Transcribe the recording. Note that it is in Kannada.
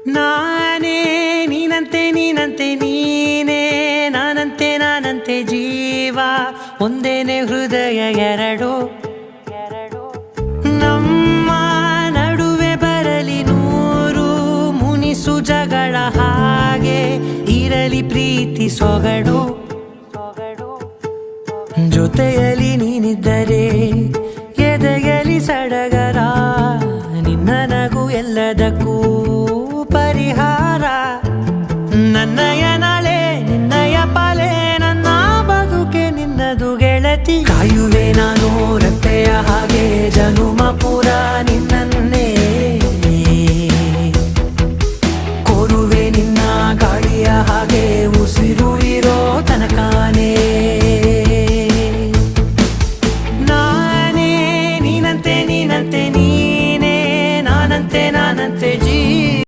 ನಾನೇ ನೀನಂತೆ ನೀನಂತೆ ನೀನೇ ನಾನಂತೆ ನಾನಂತೆ ಜೀವ ಒಂದೇನೆ ಹೃದಯ ಎರಡು ನಮ್ಮ ನಡುವೆ ಬರಲಿ ನೂರು ಮುನಿಸು ಜಗಳ ಹಾಗೆ ಇರಲಿ ಪ್ರೀತಿ ಸೊಗಡು ಜೊತೆಯಲ್ಲಿ ನೀನಿದ್ದರೆ ಎದೆಯಲಿ ಸಡಗರ ನಿನ್ನ ನಗು ಎಲ್ಲದಕ್ಕೂ ಪರಿಹಾರ ನನ್ನಯ ನಾಳೆ ನಿನ್ನಯ ಪಾಲೆ ನನ್ನ ಬದುಕೆ ನಿನ್ನದು ಗೆಳತಿ ಕಾಯುವೆ ನಾನು ರೆಪ್ಪೆಯ ಹಾಗೆ ಜನು